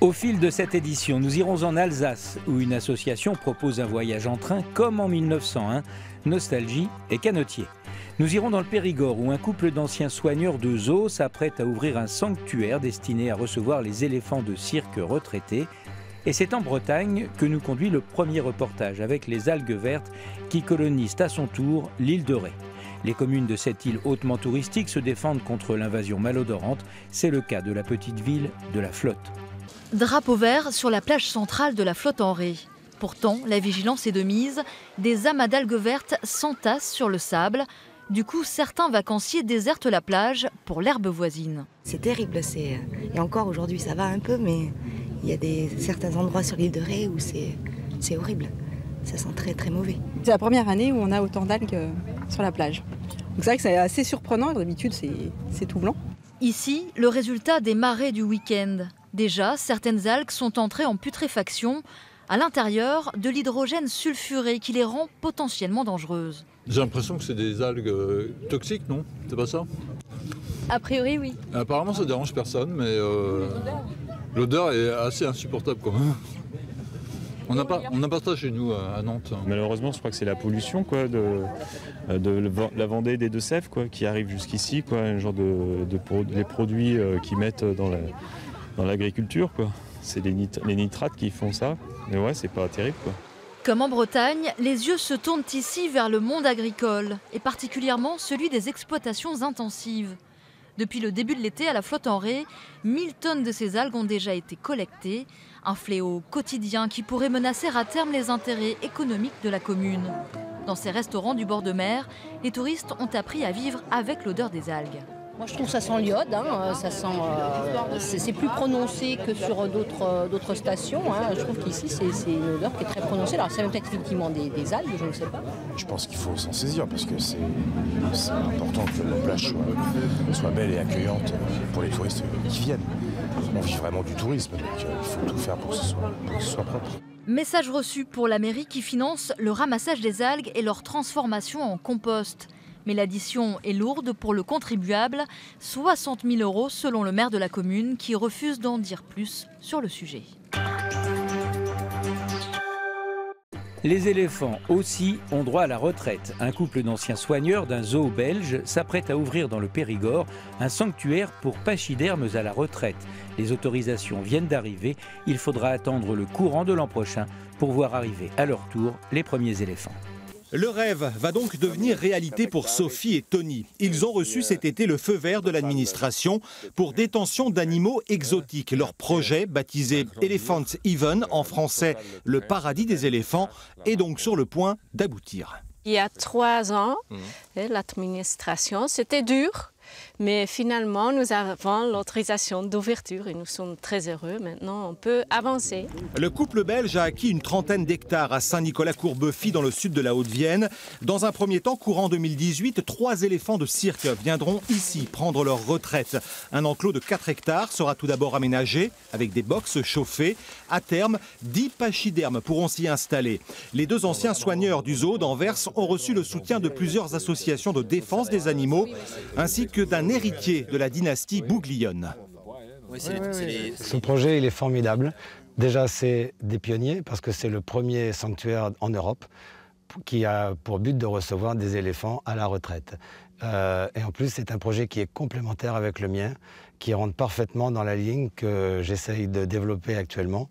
Au fil de cette édition, nous irons en Alsace, où une association propose un voyage en train comme en 1901, nostalgie et canotier. Nous irons dans le Périgord, où un couple d'anciens soigneurs de zoo s'apprête à ouvrir un sanctuaire destiné à recevoir les éléphants de cirque retraités. Et c'est en Bretagne que nous conduit le premier reportage avec les algues vertes qui colonisent à son tour l'île de Ré. Les communes de cette île hautement touristique se défendent contre l'invasion malodorante. C'est le cas de la petite ville de la Flotte. Drapeau vert sur la plage centrale de la Flotte en Ré. Pourtant, la vigilance est de mise. Des amas d'algues vertes s'entassent sur le sable. Du coup, certains vacanciers désertent la plage pour l'herbe voisine. C'est terrible. Et encore aujourd'hui, ça va un peu, mais il y a certains endroits sur l'île de Ré où c'est horrible. Ça sent très très mauvais. C'est la première année où on a autant d'algues sur la plage. Donc c'est vrai que c'est assez surprenant. D'habitude, c'est tout blanc. Ici, le résultat des marées du week-end. Déjà, certaines algues sont entrées en putréfaction. À l'intérieur, de l'hydrogène sulfuré qui les rend potentiellement dangereuses. J'ai l'impression que c'est des algues toxiques, non? C'est pas ça? A priori, oui. Apparemment, ça dérange personne, mais l'odeur est assez insupportable quand même. On n'a pas ça chez nous à Nantes. Malheureusement, je crois que c'est la pollution quoi, de la Vendée des Deux-Sèvres quoi, qui arrive jusqu'ici, quoi, un genre des produits qu'ils mettent dans l'agriculture. Quoi. C'est les nitrates qui font ça. Mais ouais, c'est pas terrible. Quoi. Comme en Bretagne, les yeux se tournent ici vers le monde agricole, et particulièrement celui des exploitations intensives. Depuis le début de l'été, à la Flotte en Ré, 1000 tonnes de ces algues ont déjà été collectées. Un fléau quotidien qui pourrait menacer à terme les intérêts économiques de la commune. Dans ces restaurants du bord de mer, les touristes ont appris à vivre avec l'odeur des algues. Moi je trouve que ça sent l'iode, c'est plus prononcé que sur d'autres stations. Je trouve qu'ici c'est une odeur qui est très prononcée. Alors c'est peut-être effectivement des algues, je ne sais pas. Je pense qu'il faut s'en saisir parce que c'est important que la plage soit belle et accueillante pour les touristes qui viennent. On vit vraiment du tourisme, donc il faut tout faire pour que ce soit propre. Message reçu pour la mairie qui finance le ramassage des algues et leur transformation en compost. Mais l'addition est lourde pour le contribuable, 60 000 € selon le maire de la commune qui refuse d'en dire plus sur le sujet. Les éléphants aussi ont droit à la retraite. Un couple d'anciens soigneurs d'un zoo belge s'apprête à ouvrir dans le Périgord un sanctuaire pour pachydermes à la retraite. Les autorisations viennent d'arriver. Il faudra attendre le courant de l'an prochain pour voir arriver à leur tour les premiers éléphants. Le rêve va donc devenir réalité pour Sophie et Tony. Ils ont reçu cet été le feu vert de l'administration pour détention d'animaux exotiques. Leur projet, baptisé Elephant Heaven, en français le paradis des éléphants, est donc sur le point d'aboutir. Il y a 3 ans, l'administration, c'était dur. Mais finalement, nous avons l'autorisation d'ouverture et nous sommes très heureux. Maintenant, on peut avancer. Le couple belge a acquis une trentaine d'hectares à Saint-Nicolas-Courbeufy dans le sud de la Haute-Vienne. Dans un premier temps, courant 2018, 3 éléphants de cirque viendront ici prendre leur retraite. Un enclos de 4 hectares sera tout d'abord aménagé avec des boxes chauffées. À terme, 10 pachydermes pourront s'y installer. Les 2 anciens soigneurs du zoo d'Anvers ont reçu le soutien de plusieurs associations de défense des animaux ainsi que d'un héritier de la dynastie Bouglione. Ce projet il est formidable. Déjà c'est des pionniers parce que c'est le premier sanctuaire en Europe qui a pour but de recevoir des éléphants à la retraite. Et en plus c'est un projet qui est complémentaire avec le mien, qui rentre parfaitement dans la ligne que j'essaye de développer actuellement.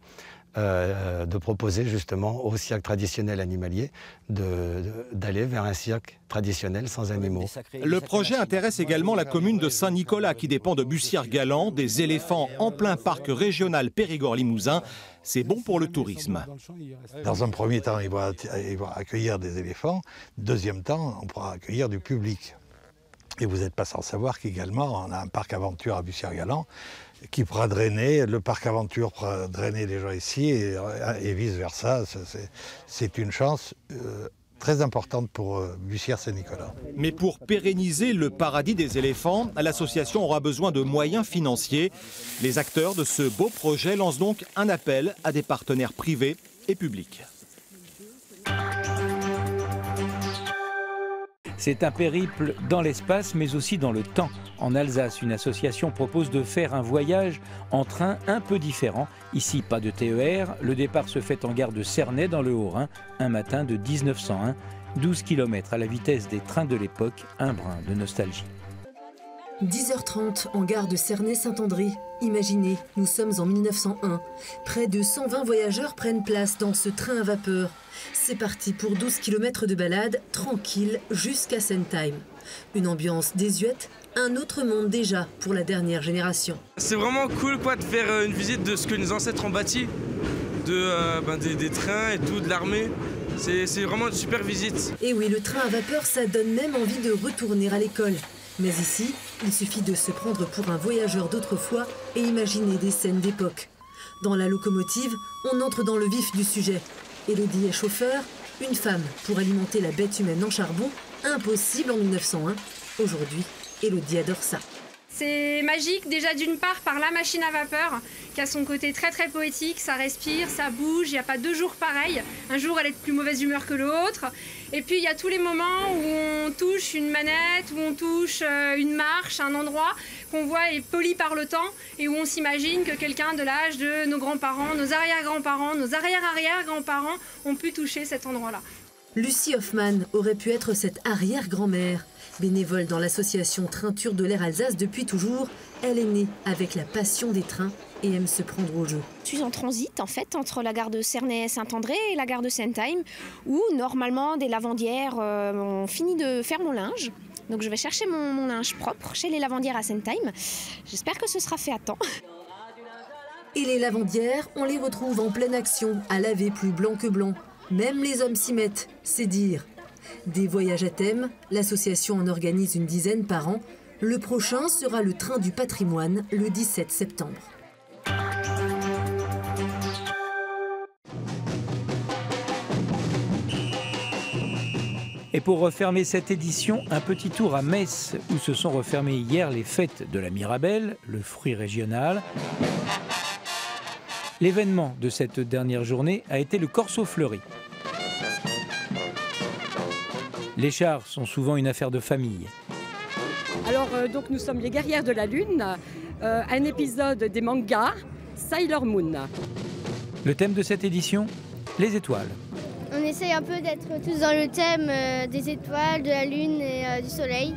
De proposer justement au cirque traditionnel animalier d'aller vers un cirque traditionnel sans animaux. Le projet intéresse également la commune de Saint-Nicolas qui dépend de Bussière-Galant, des éléphants en plein parc régional Périgord-Limousin. C'est bon pour le tourisme. Dans un premier temps, ils vont accueillir des éléphants. Deuxième temps, on pourra accueillir du public. Et vous n'êtes pas sans savoir qu'également, on a un parc aventure à Bussière-Galant qui pourra drainer, le parc aventure pourra drainer les gens ici et vice-versa. C'est une chance très importante pour Bussière-Saint-Nicolas. Mais pour pérenniser le paradis des éléphants, l'association aura besoin de moyens financiers. Les acteurs de ce beau projet lancent donc un appel à des partenaires privés et publics. C'est un périple dans l'espace, mais aussi dans le temps. En Alsace, une association propose de faire un voyage en train un peu différent. Ici, pas de TER. Le départ se fait en gare de Cernay, dans le Haut-Rhin, un matin de 1901. 12 km à la vitesse des trains de l'époque, un brin de nostalgie. 10h30 en gare de Cernay-Saint-André. Imaginez, nous sommes en 1901. Près de 120 voyageurs prennent place dans ce train à vapeur. C'est parti pour 12 km de balade, tranquille, jusqu'à Sentheim. Une ambiance désuète, un autre monde déjà pour la dernière génération. C'est vraiment cool de faire une visite de ce que nos ancêtres ont bâti, des trains et tout, de l'armée. C'est vraiment une super visite. Et oui, le train à vapeur, ça donne même envie de retourner à l'école. Mais ici, il suffit de se prendre pour un voyageur d'autrefois et imaginer des scènes d'époque. Dans la locomotive, on entre dans le vif du sujet. Élodie est chauffeur, une femme pour alimenter la bête humaine en charbon, impossible en 1901. Aujourd'hui, Élodie adore ça. C'est magique déjà d'une part par la machine à vapeur qui a son côté très très poétique, ça respire, ça bouge, il n'y a pas 2 jours pareils. Un jour elle est de plus mauvaise humeur que l'autre. Et puis il y a tous les moments où on touche une manette, où on touche une marche, un endroit qu'on voit est poli par le temps et où on s'imagine que quelqu'un de l'âge de nos grands-parents, nos arrière-grands-parents, nos arrière-arrière-grands-parents ont pu toucher cet endroit-là. Lucie Hoffmann aurait pu être cette arrière-grand-mère. Bénévole dans l'association Trainture de l'Air Alsace depuis toujours, elle est née avec la passion des trains et aime se prendre au jeu. Je suis en transit en fait entre la gare de Cernay-Saint-André et la gare de Sentheim où normalement des lavandières ont fini de faire mon linge. Donc je vais chercher mon linge propre chez les lavandières à Sentheim. J'espère que ce sera fait à temps. Et les lavandières, on les retrouve en pleine action, à laver plus blanc que blanc. Même les hommes s'y mettent, c'est dire. Des voyages à thème, l'association en organise une dizaine par an. Le prochain sera le train du patrimoine, le 17 septembre. Et pour refermer cette édition, un petit tour à Metz, où se sont refermées hier les fêtes de la Mirabelle, le fruit régional. L'événement de cette dernière journée a été le Corso fleuri. Les chars sont souvent une affaire de famille. Alors, donc nous sommes les guerrières de la Lune, un épisode des mangas Sailor Moon. Le thème de cette édition, les étoiles. On essaye un peu d'être tous dans le thème des étoiles, de la Lune et du Soleil.